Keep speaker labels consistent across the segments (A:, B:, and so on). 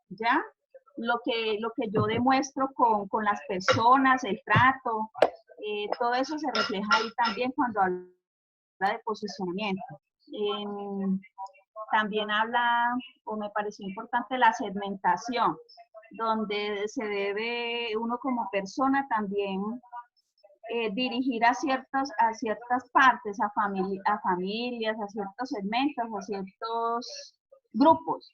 A: ¿ya? Lo que yo demuestro con las personas, el trato, todo eso se refleja ahí también cuando habla de posicionamiento. También habla, o me pareció importante, la segmentación, donde se debe uno como persona también dirigir a ciertas partes, a familias, a ciertos segmentos, a ciertos grupos.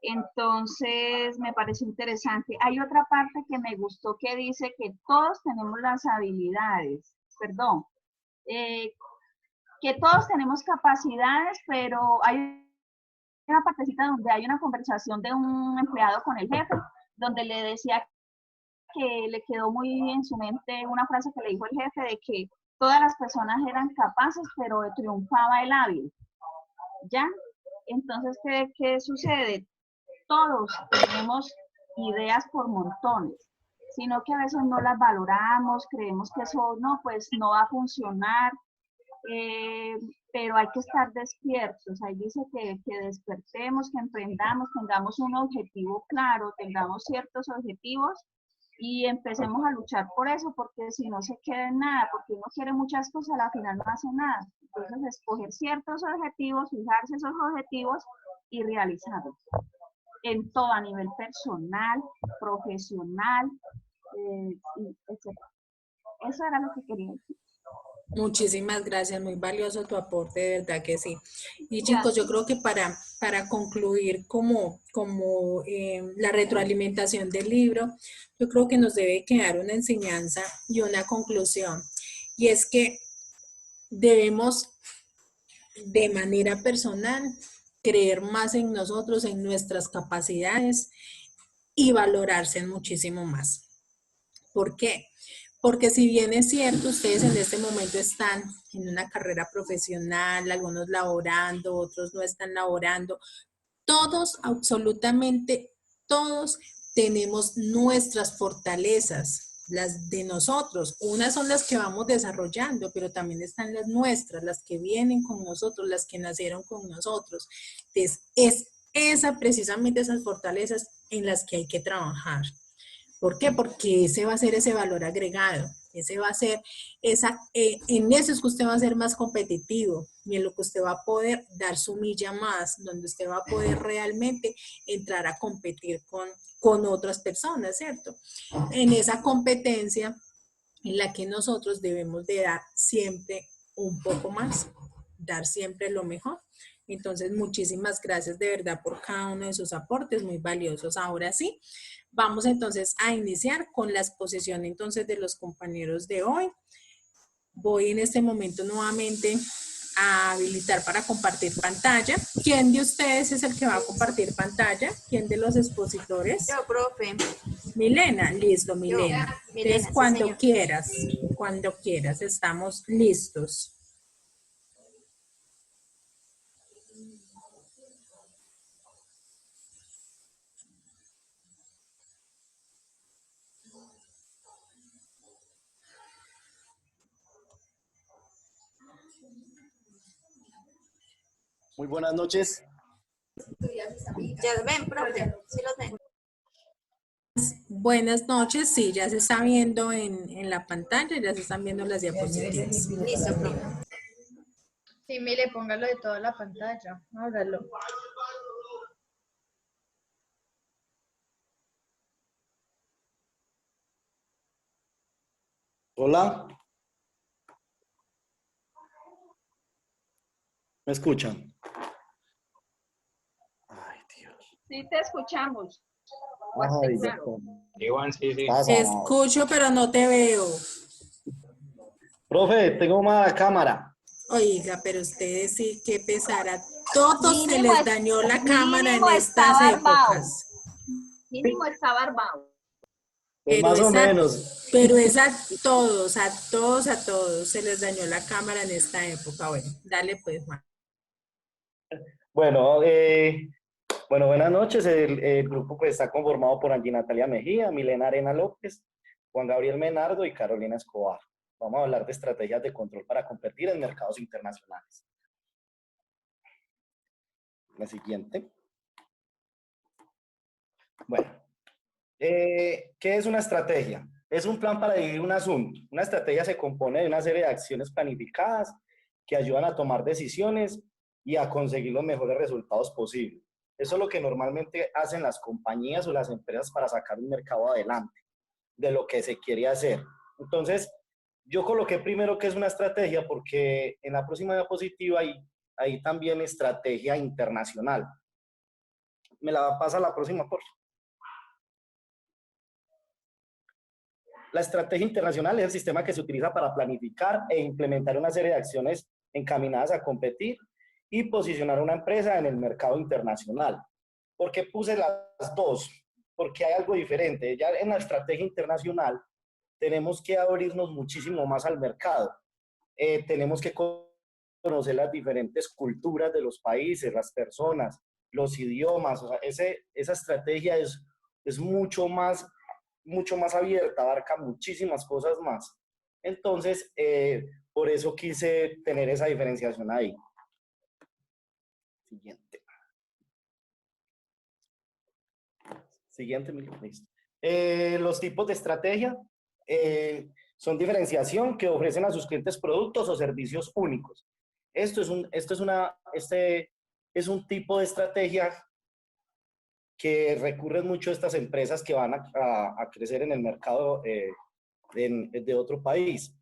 A: Entonces, me pareció interesante. Hay otra parte que me gustó que dice que todos tenemos las habilidades, perdón, eh, que todos tenemos capacidades, pero hay una partecita donde hay una conversación de un empleado con el jefe, donde le decía que le quedó muy en su mente una frase que le dijo el jefe de que todas las personas eran capaces, pero triunfaba el hábil, ¿ya? Entonces, ¿qué sucede? Todos tenemos ideas por montones, sino que a veces no las valoramos, creemos que eso no, pues no va a funcionar, eh, pero hay que estar despiertos. Ahí dice que despertemos, que emprendamos, tengamos un objetivo claro, tengamos ciertos objetivos y empecemos a luchar por eso, porque si no se queda en nada, porque uno quiere muchas cosas, al final no hace nada. Entonces, escoger ciertos objetivos, fijarse esos objetivos y realizarlos en todo, a nivel personal, profesional, etc. Eso era lo que quería decir.
B: Muchísimas gracias, muy valioso tu aporte, de verdad que sí. Y chicos,
A: Gracias.
B: yo creo que para concluir la retroalimentación del libro, yo creo que nos debe quedar una enseñanza y una conclusión. Y es que debemos de manera personal creer más en nosotros, en nuestras capacidades y valorarse muchísimo más. ¿Por qué? Porque si bien es cierto, ustedes en este momento están en una carrera profesional, algunos laborando, otros no están laborando, todos, absolutamente todos, tenemos nuestras fortalezas, las de nosotros. Unas son las que vamos desarrollando, pero también están las nuestras, las que vienen con nosotros, las que nacieron con nosotros. Entonces, es precisamente esas fortalezas en las que hay que trabajar. ¿Por qué? Porque ese va a ser ese valor agregado, ese va a ser en eso es que usted va a ser más competitivo y en lo que usted va a poder dar su milla más, donde usted va a poder realmente entrar a competir con otras personas, ¿cierto? En esa competencia en la que nosotros debemos de dar siempre un poco más, dar siempre lo mejor. Entonces, muchísimas gracias de verdad por cada uno de sus aportes muy valiosos. Ahora sí, vamos entonces a iniciar con la exposición entonces de los compañeros de hoy. Voy en este momento nuevamente a habilitar para compartir pantalla. ¿Quién de ustedes es el que va a compartir pantalla? ¿Quién de los expositores?
C: Yo, profe.
B: Milena, listo, Milena.
C: Yo, Milena,
B: Entonces,
C: sí,
B: cuando quieras, estamos listos.
D: Muy buenas noches.
C: Ya ven, profe, sí los ven.
B: Buenas noches, sí, ya se está viendo en la pantalla, ya se están viendo las diapositivas.
C: Listo, profe.
E: Sí, mire, póngalo de toda la pantalla. Ábralo.
D: Hola. ¿Me escuchan? Ay, Dios.
A: Sí, te escuchamos.
D: Ay, ya
A: Claro.
F: Igual, sí, sí.
D: pasa.
B: Te escucho, pero no te veo.
D: Profe, tengo una cámara.
B: Oiga, pero ustedes sí, qué pesar. A todos se
A: Mínimo
B: les dañó la cámara en
A: mínimo está
B: estas
A: barbado.
B: épocas.
A: Mínimo está barbado.
D: Pues más o menos.
B: Pero es a todos, a todos, a todos se les dañó la cámara en esta época. Bueno, dale pues, Juan.
D: Bueno, buenas noches. El grupo pues, está conformado por Angie Natalia Mejía, Milena Arena López, Juan Gabriel Menardo y Carolina Escobar. Vamos a hablar de estrategias de control para competir en mercados internacionales. La siguiente. Bueno, ¿qué es una estrategia? Es un plan para dividir un asunto. Una estrategia se compone de una serie de acciones planificadas que ayudan a tomar decisiones y a conseguir los mejores resultados posibles. Eso es lo que normalmente hacen las compañías o las empresas para sacar un mercado adelante de lo que se quiere hacer. Entonces, yo coloqué primero que es una estrategia porque en la próxima diapositiva hay también estrategia internacional. ¿Me la pasa la próxima, por favor? La estrategia internacional es el sistema que se utiliza para planificar e implementar una serie de acciones encaminadas a competir y posicionar una empresa en el mercado internacional. ¿Por qué puse las dos? Porque hay algo diferente. Ya en la estrategia internacional tenemos que abrirnos muchísimo más al mercado. Tenemos que conocer las diferentes culturas de los países, las personas, los idiomas. O sea, esa estrategia es mucho más abierta, abarca muchísimas cosas más. Entonces, por eso quise tener esa diferenciación ahí. Siguiente, listo. Los tipos de estrategia son diferenciación que ofrecen a sus clientes productos o servicios únicos. Este es un tipo de estrategia que recurren mucho estas empresas que van a crecer en el mercado de otro país,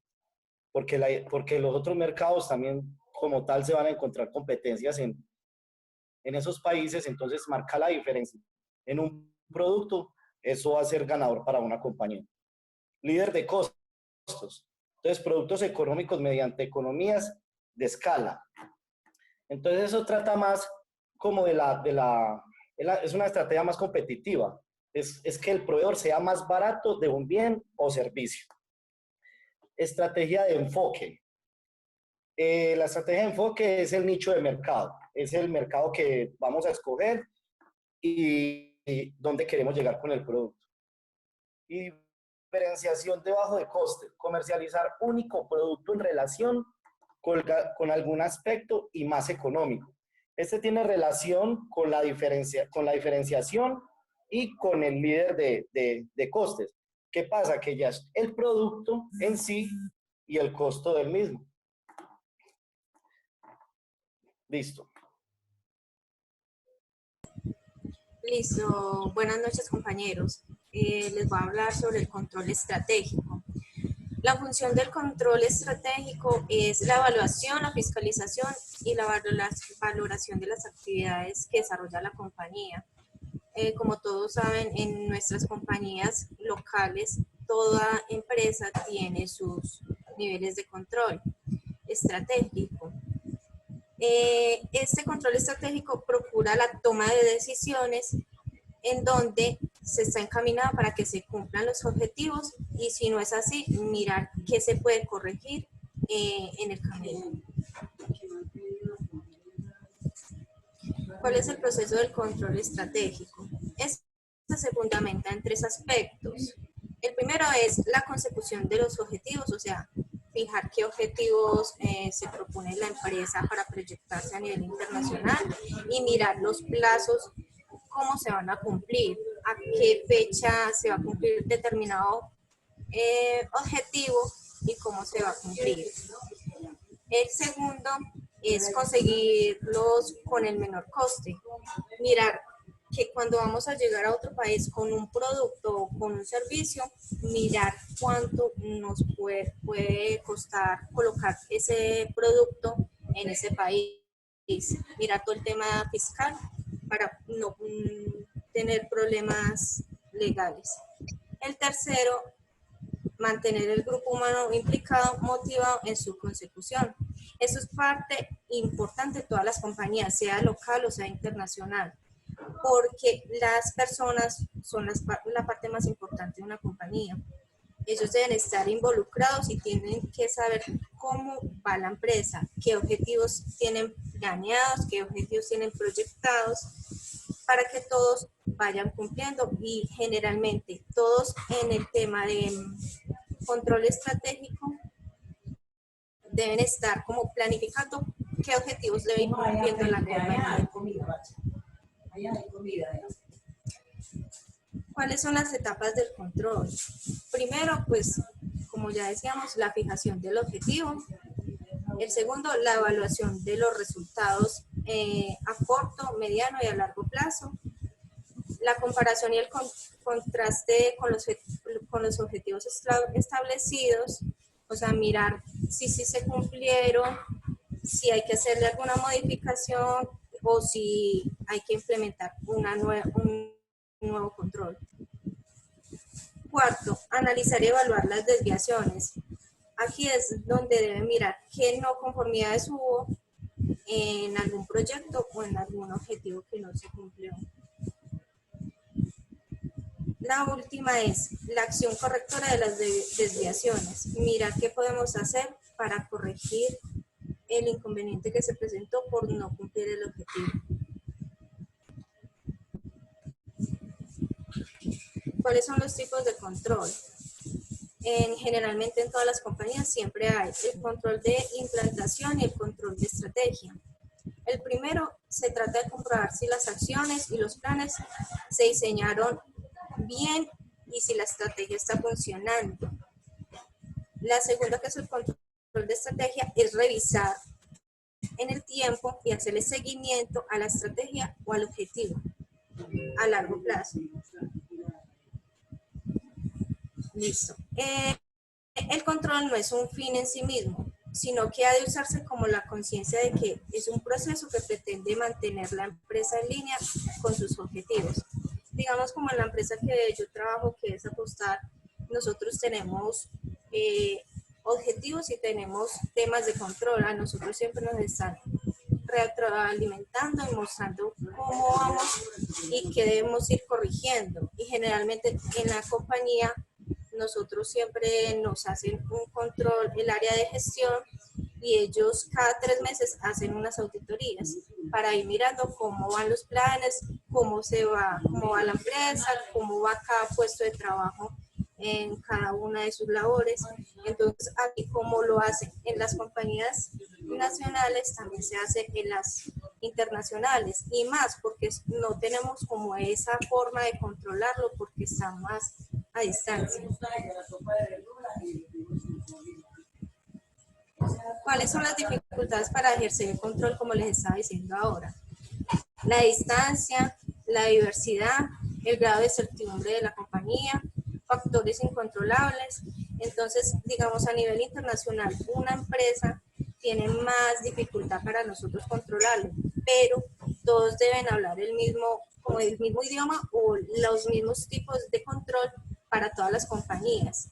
D: porque los otros mercados también como tal se van a encontrar competencias en esos países, entonces marca la diferencia. En un producto, eso va a ser ganador para una compañía. Líder de costos. Entonces, productos económicos mediante economías de escala. Entonces, eso trata más como es una estrategia más competitiva. Es que el proveedor sea más barato de un bien o servicio. Estrategia de enfoque. La estrategia de enfoque es el nicho de mercado. Es el mercado que vamos a escoger y dónde queremos llegar con el producto. Y diferenciación debajo de coste. Comercializar único producto en relación con algún aspecto y más económico. Este tiene relación con la diferenciación y con el líder de costes. ¿Qué pasa? Que ya es el producto en sí y el costo del mismo. Listo.
C: Listo. Buenas noches, compañeros. Les voy a hablar sobre el control estratégico. La función del control estratégico es la evaluación, la fiscalización y la valoración de las actividades que desarrolla la compañía. Como todos saben, en nuestras compañías locales, toda empresa tiene sus niveles de control estratégico. Este control estratégico procura la toma de decisiones en donde se está encaminada para que se cumplan los objetivos y si no es así, mirar qué se puede corregir en el camino. ¿Cuál es el proceso del control estratégico? Este se fundamenta en 3 aspectos. El primero es la consecución de los objetivos, o sea, fijar qué objetivos se propone la empresa para proyectarse a nivel internacional y mirar los plazos, cómo se van a cumplir, a qué fecha se va a cumplir determinado objetivo y cómo se va a cumplir. El segundo es conseguirlos con el menor coste. Mirar que cuando vamos a llegar a otro país con un producto o con un servicio, mirar cuánto nos puede costar colocar ese producto en ese país. Mirar todo el tema fiscal para no tener problemas legales. El tercero, mantener el grupo humano implicado, motivado en su consecución. Eso es parte importante de todas las compañías, sea local o sea internacional, porque las personas son la parte más importante de una compañía. Ellos deben estar involucrados y tienen que saber cómo va la empresa, qué objetivos tienen planeados, qué objetivos tienen proyectados, para que todos vayan cumpliendo y generalmente todos en el tema de control estratégico deben estar como planificando qué objetivos deben ir cumpliendo la compañía. ¿Cuáles son las etapas del control? Primero, pues, como ya decíamos, la fijación del objetivo. El segundo, la evaluación de los resultados a corto, mediano y a largo plazo. La comparación y el contraste con los objetivos establecidos, o sea, mirar si se cumplieron, si hay que hacerle alguna modificación o si hay que implementar un nuevo control. Cuarto, analizar y evaluar las desviaciones. Aquí es donde deben mirar qué no conformidades hubo en algún proyecto o en algún objetivo que no se cumplió. La última es la acción correctora de las desviaciones. Mirar qué podemos hacer para corregir el inconveniente que se presentó por no cumplir el objetivo. ¿Cuáles son los tipos de control? Generalmente en todas las compañías siempre hay el control de implantación y el control de estrategia. El primero se trata de comprobar si las acciones y los planes se diseñaron bien y si la estrategia está funcionando. La segunda, que es el control de estrategia, es revisar en el tiempo y hacerle seguimiento a la estrategia o al objetivo a largo plazo. Listo. El control no es un fin en sí mismo, sino que ha de usarse como la conciencia de que es un proceso que pretende mantener la empresa en línea con sus objetivos. Digamos, como en la empresa que yo trabajo, que es Apostar, nosotros tenemos objetivos y tenemos temas de control. A nosotros siempre nos están retroalimentando y mostrando cómo vamos y qué debemos ir corrigiendo. Y generalmente en la compañía nosotros siempre nos hacen un control, el área de gestión, y ellos cada 3 meses hacen unas auditorías para ir mirando cómo van los planes, cómo va la empresa, cómo va cada puesto de trabajo en cada una de sus labores. Entonces, aquí como lo hacen en las compañías nacionales, también se hace en las internacionales, y más porque no tenemos como esa forma de controlarlo porque está más a distancia. ¿Cuáles son las dificultades para ejercer el control, como les estaba diciendo ahora? La distancia, la diversidad, el grado de certidumbre de la compañía, factores incontrolables. Entonces, digamos, a nivel internacional, una empresa tiene más dificultad para nosotros controlarlo, pero todos deben hablar el mismo idioma o los mismos tipos de control para todas las compañías,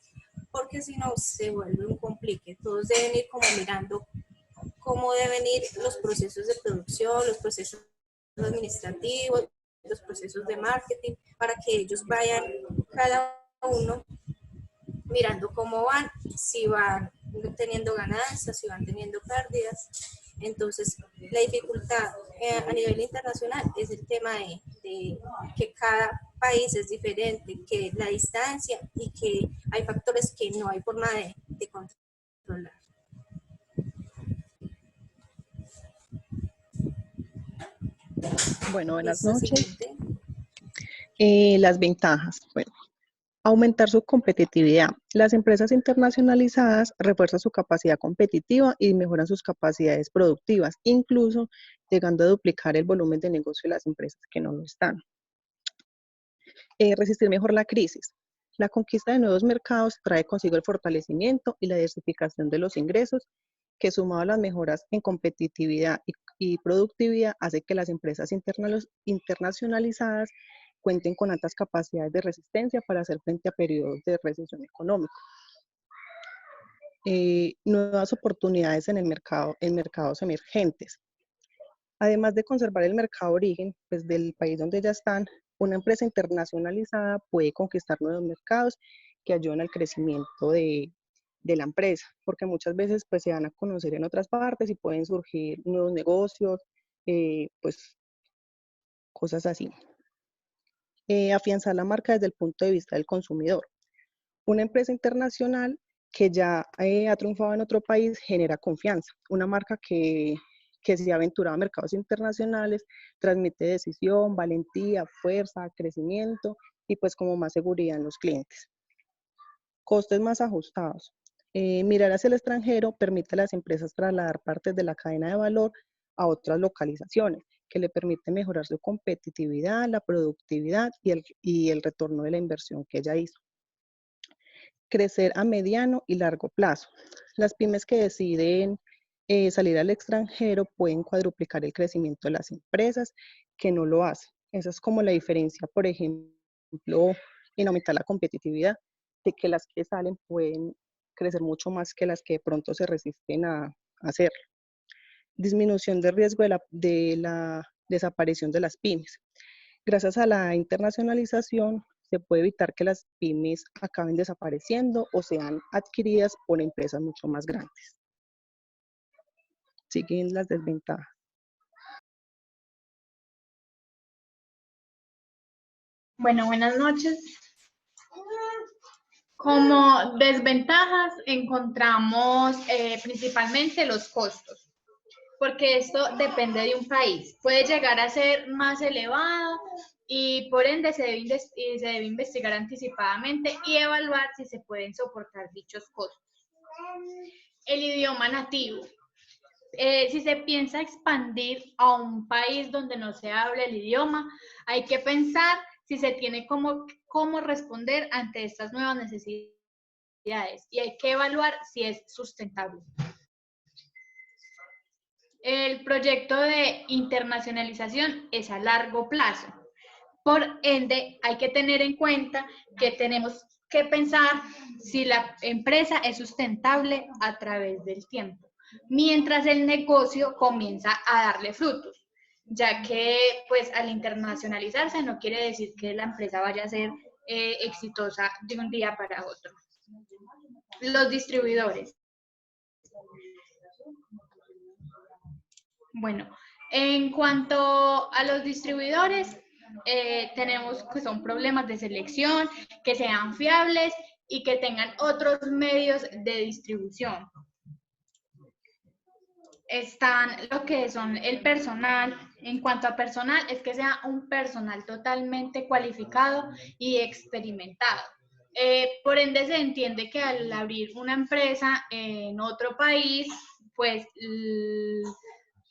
C: porque si no se vuelve un complique. Todos deben ir como mirando cómo deben ir los procesos de producción, los procesos administrativos, los procesos de marketing, para que ellos vayan cada uno mirando cómo van, si van teniendo ganancias, si van teniendo pérdidas. Entonces, la dificultad a nivel internacional es el tema de que cada país es diferente, que la distancia y que hay factores que no hay forma de controlar.
F: Bueno, buenas
C: Listo,
F: noches.
C: siguiente.
F: Las ventajas. Bueno, aumentar su competitividad. Las empresas internacionalizadas refuerzan su capacidad competitiva y mejoran sus capacidades productivas, incluso llegando a duplicar el volumen de negocio de las empresas que no lo están. Resistir mejor la crisis. La conquista de nuevos mercados trae consigo el fortalecimiento y la diversificación de los ingresos, que sumado a las mejoras en competitividad y productividad, hace que las empresas internacionalizadas cuenten con altas capacidades de resistencia para hacer frente a periodos de recesión económica. Nuevas oportunidades en mercados emergentes. Además de conservar el mercado origen, pues, del país donde ya están, una empresa internacionalizada puede conquistar nuevos mercados que ayudan al crecimiento de la empresa, porque muchas veces pues se van a conocer en otras partes y pueden surgir nuevos negocios, pues cosas así. Afianzar la marca desde el punto de vista del consumidor. Una empresa internacional que ya ha triunfado en otro país genera confianza. Una marca que que se ha aventurado a mercados internacionales, transmite decisión, valentía, fuerza, crecimiento y pues como más seguridad en los clientes. Costes más ajustados. Mirar hacia el extranjero permite a las empresas trasladar partes de la cadena de valor a otras localizaciones, que le permite mejorar su competitividad, la productividad y el retorno de la inversión que ella hizo. Crecer a mediano y largo plazo. Las pymes que deciden salir al extranjero pueden cuadruplicar el crecimiento de las empresas que no lo hacen. Esa es como la diferencia, por ejemplo, en aumentar la competitividad, de que las que salen pueden crecer mucho más que las que de pronto se resisten a hacerlo. Disminución de riesgo de la desaparición de las pymes. Gracias a la internacionalización, se puede evitar que las pymes acaben desapareciendo o sean adquiridas por empresas mucho más grandes. Siguen las desventajas.
E: Bueno, buenas noches. Como desventajas encontramos principalmente los costos, porque esto depende de un país. Puede llegar a ser más elevado y por ende se debe investigar anticipadamente y evaluar si se pueden soportar dichos costos. El idioma nativo. Si se piensa expandir a un país donde no se hable el idioma, hay que pensar si se tiene cómo responder ante estas nuevas necesidades y hay que evaluar si es sustentable. El proyecto de internacionalización es a largo plazo. Por ende, hay que tener en cuenta que tenemos que pensar si la empresa es sustentable a través del tiempo, mientras el negocio comienza a darle frutos, ya que pues al internacionalizarse no quiere decir que la empresa vaya a ser exitosa de un día para otro. Los distribuidores. Bueno, en cuanto a los distribuidores, tenemos que son problemas de selección, que sean fiables y que tengan otros medios de distribución. Están lo que son el personal. En cuanto a personal, es que sea un personal totalmente cualificado y experimentado. Por ende, se entiende que al abrir una empresa en otro país, pues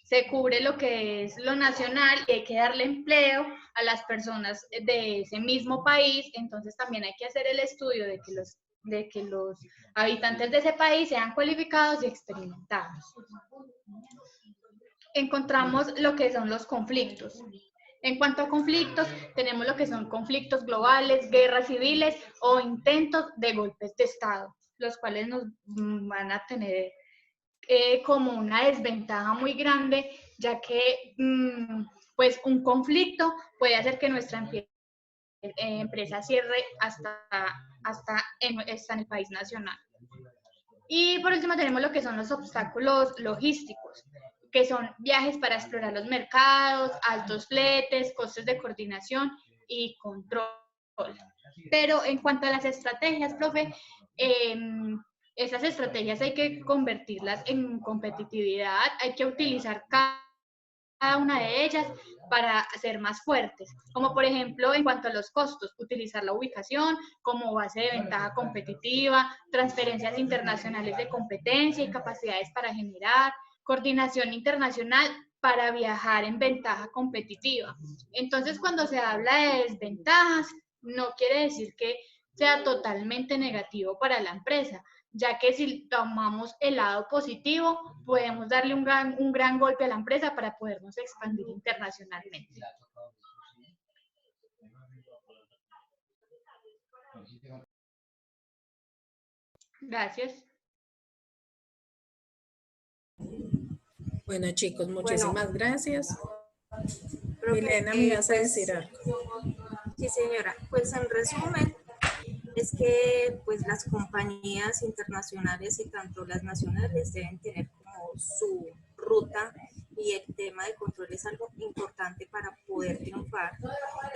E: se cubre lo que es lo nacional y hay que darle empleo a las personas de ese mismo país. Entonces también hay que hacer el estudio de que los habitantes de ese país sean cualificados y experimentados. Encontramos lo que son los conflictos. En cuanto a conflictos, tenemos lo que son conflictos globales, guerras civiles o intentos de golpes de Estado, los cuales nos van a tener como una desventaja muy grande, ya que pues un conflicto puede hacer que nuestra empresa cierre hasta en el país nacional. Y por último tenemos lo que son los obstáculos logísticos, que son viajes para explorar los mercados, altos fletes, costes de coordinación y control. Pero en cuanto a las estrategias, profe, esas estrategias hay que convertirlas en competitividad, hay que utilizar cada una de ellas para ser más fuertes, como por ejemplo en cuanto a los costos, utilizar la ubicación como base de ventaja competitiva, transferencias internacionales de competencia y capacidades para generar, coordinación internacional para viajar en ventaja competitiva. Entonces, cuando se habla de desventajas, no quiere decir que sea totalmente negativo para la empresa, ya que si tomamos el lado positivo, podemos darle un gran golpe a la empresa para podernos expandir internacionalmente. Gracias.
B: Bueno, chicos, muchísimas gracias.
C: Profe,
B: Milena, me ibas a decir algo.
C: Sí, señora. Pues en resumen, es que pues las compañías internacionales y tanto las nacionales deben tener como su ruta y el tema de control es algo importante para poder triunfar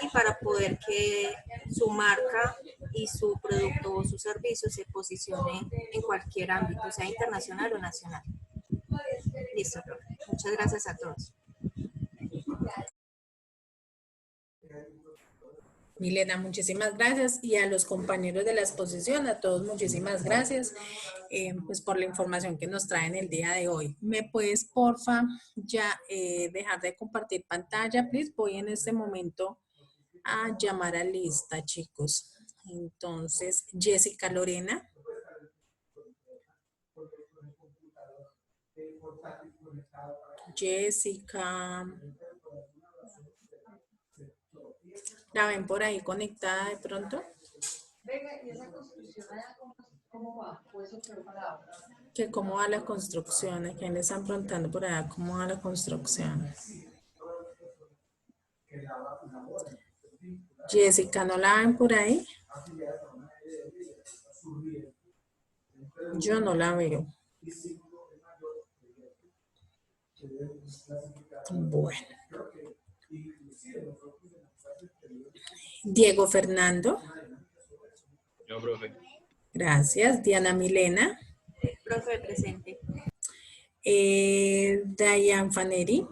C: y para poder que su marca y su producto o su servicio se posicione en cualquier ámbito, sea internacional o nacional. Listo, profe. Muchas gracias a todos.
B: Milena, muchísimas gracias, y a los compañeros de la exposición, a todos muchísimas gracias pues por la información que nos traen el día de hoy. ¿Me puedes, porfa, ya dejar de compartir pantalla, please? Voy en este momento a llamar a lista, chicos. Entonces, Jessica Lorena. Jessica. ¿La ven por ahí conectada de pronto?
G: Venga, ¿y esa construcción allá cómo va? ¿O eso quedó para ahora?
B: Que cómo va la construcción, ¿a quién le están preguntando por allá cómo va la construcción? Jessica, ¿no la ven por ahí? Yo no la veo. Bueno. Diego Fernando.
H: Yo, profe.
B: Gracias. Diana Milena.
C: Profe, presente.
B: Dayan Faneri.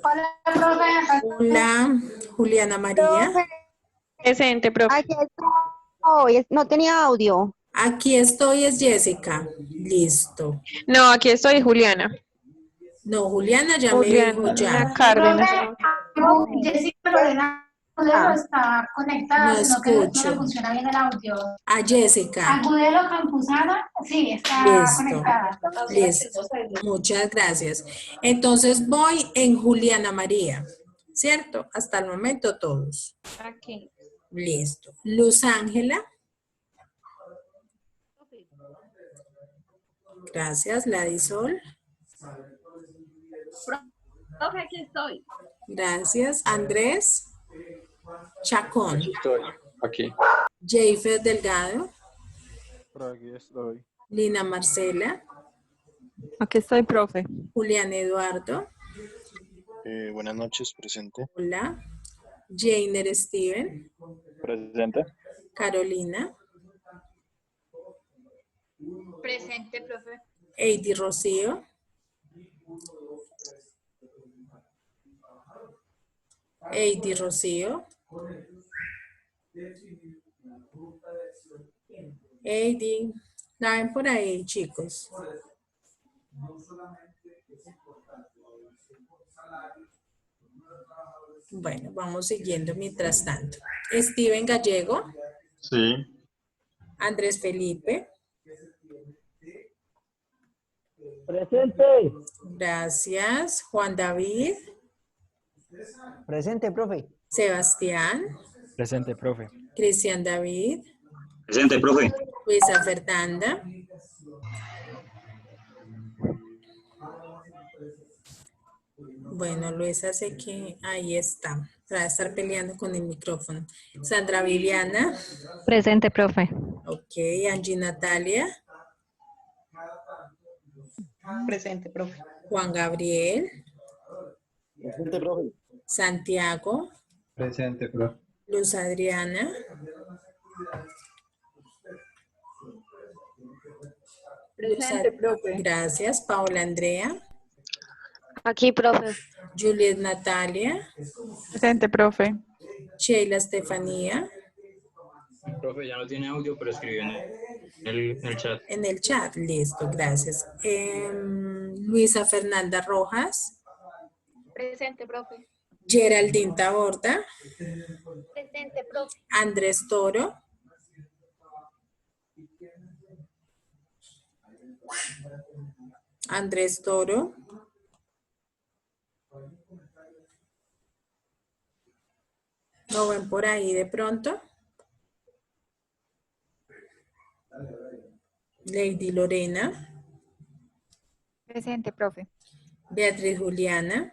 I: Hola, profe.
B: Hola, Juliana María.
I: Presente, profe. Aquí estoy. No tenía audio.
B: Aquí estoy, es Jessica. Listo.
J: No, aquí estoy, Juliana.
B: No, Juliana ya me dijo ya.
J: Cárdenas.
I: Jessica Lorena está conectada,
B: No
I: sino que no
B: escucho.
I: le funciona bien el audio.
B: A Jessica.
I: Agudelo Campuzana, sí, está
B: Listo.
I: conectada.
B: Listo. Muchas gracias. Entonces voy en Juliana María, ¿cierto? Hasta el momento todos.
J: Aquí.
B: Listo. Luz Ángela. Gracias. Ladisol.
I: Profe, aquí estoy.
B: Gracias. Andrés. Chacón.
H: Aquí estoy. Aquí.
B: Jeifer Delgado.
K: Por aquí estoy.
B: Lina Marcela.
J: Aquí estoy, profe.
B: Julián Eduardo.
K: Buenas noches, presente.
B: Hola. Jainer Steven.
K: Presente.
B: Carolina.
E: Presente, profe.
B: Eidy Rocío. Eidy Rocío. Eidy. ¿La ven por ahí, chicos? Bueno, vamos siguiendo mientras tanto. Steven Gallego.
H: Sí.
B: Andrés Felipe.
L: Presente.
B: Gracias. Juan David.
L: Presente, profe.
B: Sebastián.
K: Presente, profe.
B: Cristian David.
H: Presente, profe.
B: Luisa Fernanda. Bueno, Luisa sé que ahí está. Para estar peleando con el micrófono. Sandra Viviana.
J: Presente, profe.
B: Ok. Angie Natalia.
F: Presente, profe.
B: Juan Gabriel.
D: Presente, profe.
B: Santiago.
H: Presente, profe.
B: Luz Adriana.
I: Presente, profe.
B: Gracias. Paola Andrea.
J: Aquí, profe.
B: Juliet Natalia.
J: Presente, profe.
B: Sheila Estefanía.
H: Profe, ya no tiene audio, pero escribió en el chat.
B: En el chat, listo, gracias. Luisa Fernanda Rojas.
E: Presente, profe.
B: Geraldine Taborda.
E: Presente, profe.
B: Andrés Toro. Andrés Toro. ¿Lo ven por ahí de pronto? Lady Lorena.
J: Presente, profe.
B: Beatriz Juliana.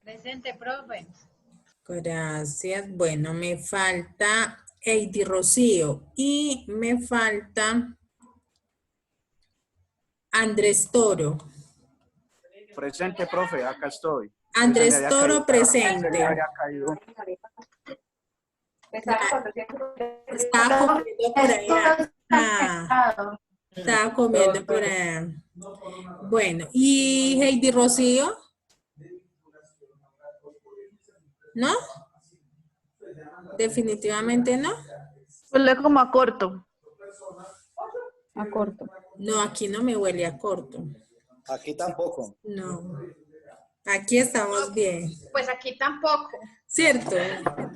I: Presente, profe.
B: Gracias. Bueno, me falta Eidy Rocío y me falta Andrés Toro.
K: Presente, profe, acá estoy.
B: Andrés Toro presente. Estaba comiendo por allá. Estaba comiendo por allá. Bueno, ¿y Heidi Rocío? ¿No? Definitivamente no.
M: Huele como a corto.
J: A corto.
B: No, aquí no me huele a corto.
D: Aquí tampoco.
B: No. Aquí estamos bien.
E: Pues aquí tampoco.
B: ¿Cierto?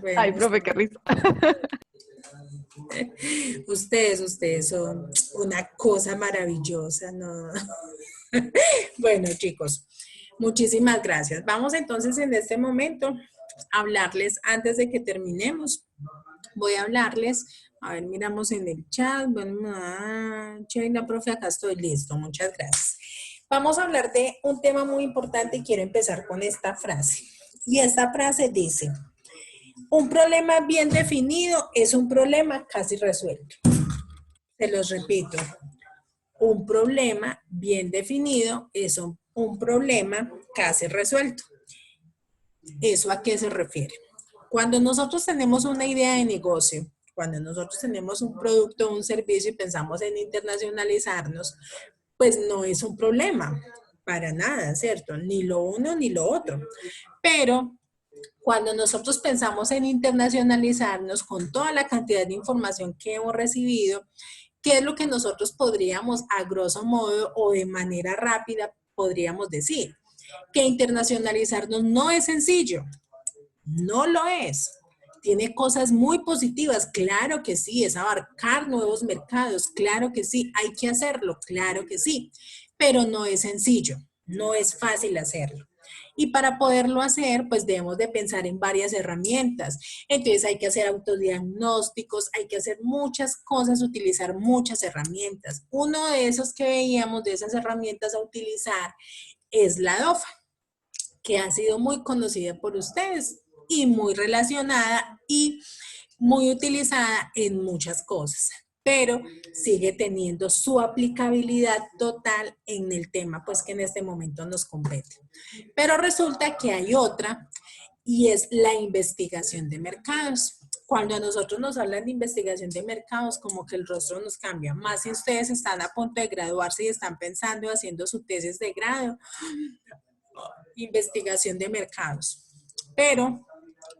B: Bueno.
M: Ay, profe, qué risa.
B: Ustedes son una cosa maravillosa, ¿no? Bueno, chicos, muchísimas gracias. Vamos entonces en este momento a hablarles, antes de que terminemos, voy a hablarles, a ver, miramos en el chat, bueno, Sheila, profe, acá estoy listo, muchas gracias. Vamos a hablar de un tema muy importante y quiero empezar con esta frase. Y esta frase dice, un problema bien definido es un problema casi resuelto. Se los repito. Un problema bien definido es un problema casi resuelto. ¿Eso a qué se refiere? Cuando nosotros tenemos una idea de negocio, cuando nosotros tenemos un producto o un servicio y pensamos en internacionalizarnos, pues no es un problema, para nada, ¿cierto? Ni lo uno ni lo otro. Pero cuando nosotros pensamos en internacionalizarnos con toda la cantidad de información que hemos recibido, ¿qué es lo que nosotros podríamos, a grosso modo o de manera rápida, podríamos decir? Que internacionalizarnos no es sencillo. No lo es. Tiene cosas muy positivas, claro que sí, es abarcar nuevos mercados, claro que sí, hay que hacerlo, claro que sí, pero no es sencillo, no es fácil hacerlo. Y para poderlo hacer, pues debemos de pensar en varias herramientas. Entonces hay que hacer autodiagnósticos, hay que hacer muchas cosas, utilizar muchas herramientas. Uno de esos que veíamos, de esas herramientas a utilizar, es la DOFA, que ha sido muy conocida por ustedes y muy relacionada y muy utilizada en muchas cosas, pero sigue teniendo su aplicabilidad total en el tema, pues que en este momento nos compete. Pero resulta que hay otra y es la investigación de mercados. Cuando a nosotros nos hablan de investigación de mercados, como que el rostro nos cambia, más si ustedes están a punto de graduarse y están pensando haciendo su tesis de grado. Investigación de mercados. Pero,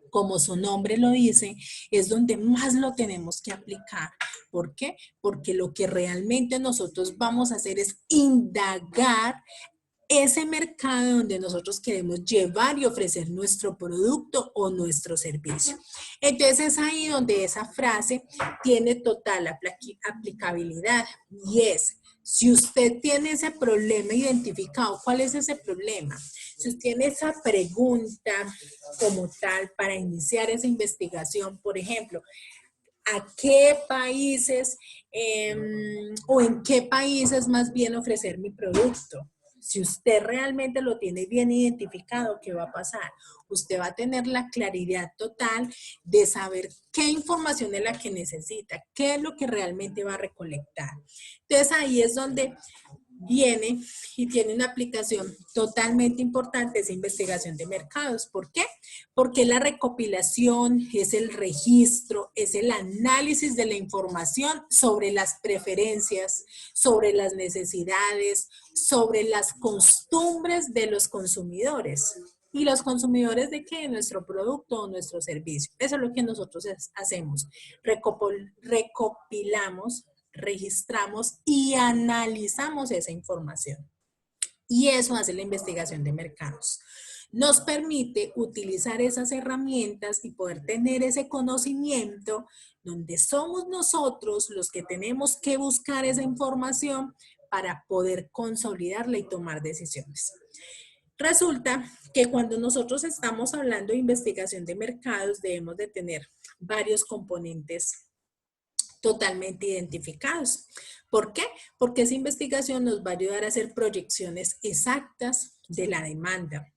B: como su nombre lo dice, es donde más lo tenemos que aplicar. ¿Por qué? Porque lo que realmente nosotros vamos a hacer es indagar ese mercado donde nosotros queremos llevar y ofrecer nuestro producto o nuestro servicio. Entonces es ahí donde esa frase tiene total aplicabilidad y es, si usted tiene ese problema identificado, ¿cuál es ese problema? Si usted tiene esa pregunta como tal para iniciar esa investigación, por ejemplo, ¿a qué países o en qué países más bien ofrecer mi producto? Si usted realmente lo tiene bien identificado, ¿qué va a pasar? Usted va a tener la claridad total de saber qué información es la que necesita, qué es lo que realmente va a recolectar. Entonces ahí es donde viene y tiene una aplicación totalmente importante esa investigación de mercados. ¿Por qué? Porque la recopilación, es el registro, es el análisis de la información sobre las preferencias, sobre las necesidades, sobre las costumbres de los consumidores. ¿Y los consumidores de qué? Nuestro producto o nuestro servicio. Eso es lo que nosotros hacemos. Recopilamos, registramos y analizamos esa información. Y eso hace la investigación de mercados. Nos permite utilizar esas herramientas y poder tener ese conocimiento donde somos nosotros los que tenemos que buscar esa información para poder consolidarla y tomar decisiones. Resulta que cuando nosotros estamos hablando de investigación de mercados debemos de tener varios componentes totalmente identificados. ¿Por qué? Porque esa investigación nos va a ayudar a hacer proyecciones exactas de la demanda,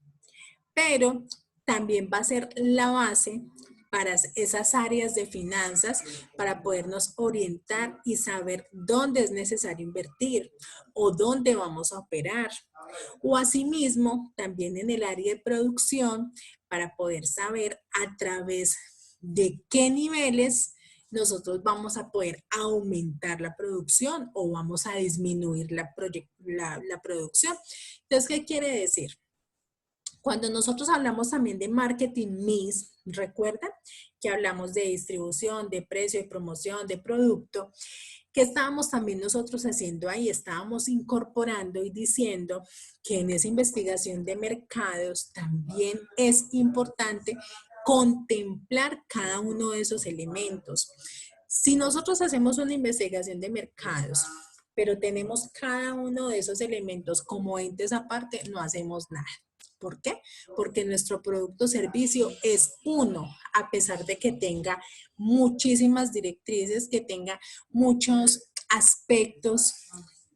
B: pero también va a ser la base para esas áreas de finanzas para podernos orientar y saber dónde es necesario invertir o dónde vamos a operar. O asimismo, también en el área de producción para poder saber a través de qué niveles nosotros vamos a poder aumentar la producción o vamos a disminuir la producción. Entonces, ¿qué quiere decir? Cuando nosotros hablamos también de marketing mix, recuerda que hablamos de distribución, de precio, de promoción, de producto, que estábamos también nosotros haciendo ahí, estábamos incorporando y diciendo que en esa investigación de mercados también es importante contemplar cada uno de esos elementos. Si nosotros hacemos una investigación de mercados, pero tenemos cada uno de esos elementos como entes aparte, no hacemos nada. ¿Por qué? Porque nuestro producto o servicio es uno, a pesar de que tenga muchísimas directrices, que tenga muchos aspectos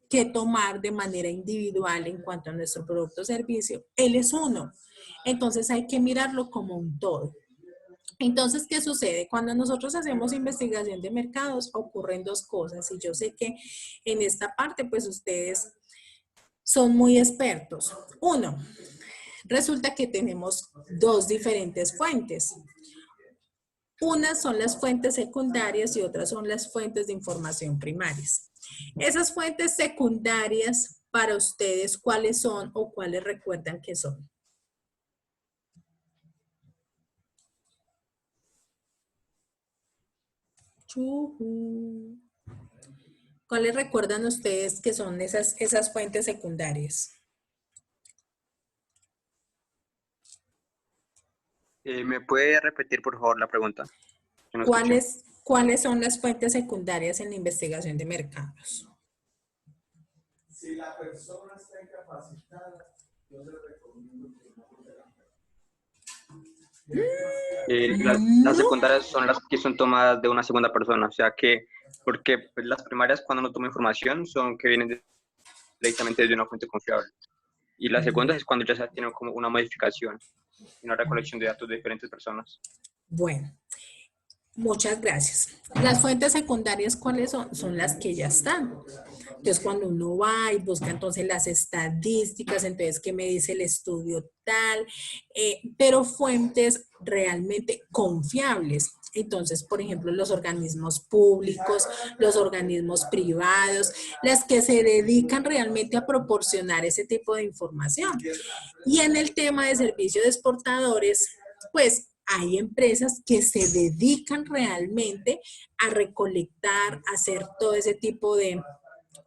B: que tomar de manera individual en cuanto a nuestro producto o servicio. Él es uno. Entonces hay que mirarlo como un todo. Entonces, ¿qué sucede? Cuando nosotros hacemos investigación de mercados, ocurren dos cosas. Y yo sé que en esta parte, pues ustedes son muy expertos. Uno, resulta que tenemos dos diferentes fuentes. Unas son las fuentes secundarias y otras son las fuentes de información primarias. Esas fuentes secundarias, para ustedes, ¿cuáles son o cuáles recuerdan que son? ¿Cuáles recuerdan ustedes que son esas fuentes secundarias?
N: ¿Me puede repetir, por favor, la pregunta? Yo no
B: ¿Cuáles son las fuentes secundarias en la investigación de mercados?
O: Si la persona está incapacitada, yo le recomiendo que no
N: las secundarias son las que son tomadas de una segunda persona, o sea que, porque pues, las primarias cuando no toma información son que vienen directamente de una fuente confiable. Y las segundas es cuando ya se tiene como una modificación, una recolección de datos de diferentes personas.
B: Bueno, muchas gracias. Las fuentes secundarias, ¿cuáles son? Son las que ya están. Entonces, cuando uno va y busca entonces las estadísticas, entonces, ¿qué me dice el estudio tal? Pero fuentes realmente confiables. Entonces, por ejemplo, los organismos públicos, los organismos privados, las que se dedican realmente a proporcionar ese tipo de información. Y en el tema de servicio de exportadores, pues hay empresas que se dedican realmente a recolectar, a hacer todo ese tipo de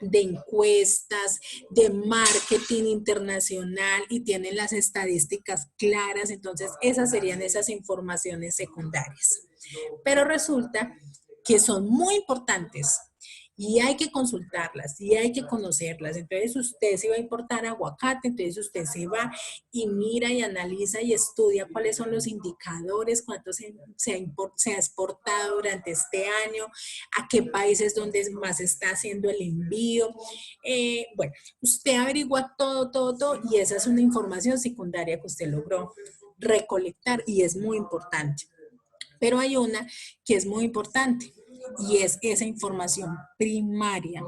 B: encuestas, de marketing internacional y tienen las estadísticas claras. Entonces, esas serían esas informaciones secundarias. Pero resulta que son muy importantes y hay que consultarlas y hay que conocerlas. Entonces, usted se va a importar aguacate, entonces usted se va y mira y analiza y estudia cuáles son los indicadores, cuánto se ha exportado durante este año, a qué países donde más se está haciendo el envío. Bueno, usted averigua todo y esa es una información secundaria que usted logró recolectar y es muy importante. Pero hay una que es muy importante y es esa información primaria.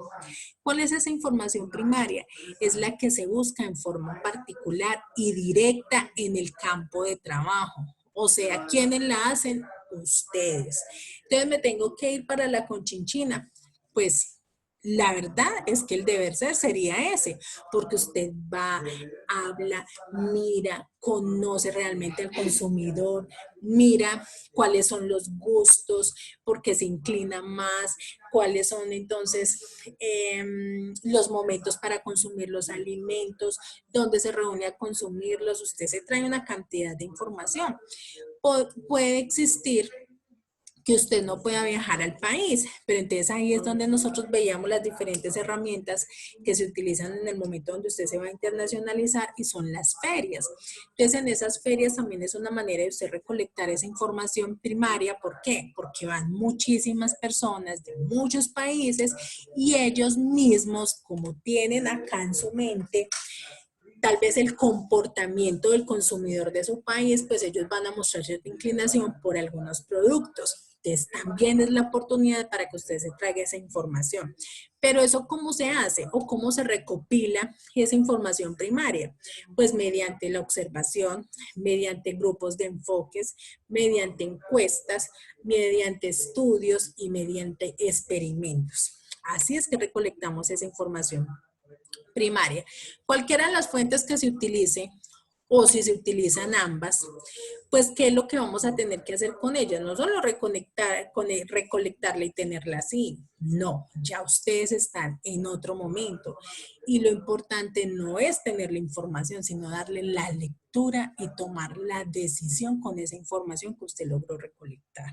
B: ¿Cuál es esa información primaria? Es la que se busca en forma particular y directa en el campo de trabajo. O sea, ¿quiénes la hacen? Ustedes. Entonces me tengo que ir para la Conchinchina. Pues la verdad es que el deber ser sería ese, porque usted va, habla, mira, conoce realmente al consumidor, mira cuáles son los gustos, por qué se inclina más, cuáles son entonces los momentos para consumir los alimentos, dónde se reúne a consumirlos. Usted se trae una cantidad de información. Puede existir que usted no pueda viajar al país, pero entonces ahí es donde nosotros veíamos las diferentes herramientas que se utilizan en el momento donde usted se va a internacionalizar y son las ferias. Entonces en esas ferias también es una manera de usted recolectar esa información primaria. ¿Por qué? Porque van muchísimas personas de muchos países y ellos mismos, como tienen acá en su mente tal vez el comportamiento del consumidor de su país, pues ellos van a mostrar cierta inclinación por algunos productos. Entonces, también es la oportunidad para que usted se traiga esa información. Pero eso, ¿cómo se hace o cómo se recopila esa información primaria? Pues mediante la observación, mediante grupos de enfoques, mediante encuestas, mediante estudios y mediante experimentos. Así es que recolectamos esa información primaria. Cualquiera de las fuentes que se utilice, o si se utilizan ambas, pues ¿qué es lo que vamos a tener que hacer con ellas? No solo recolectarla y tenerla así, no, ya ustedes están en otro momento y lo importante no es tener la información, sino darle la lectura y tomar la decisión con esa información que usted logró recolectar.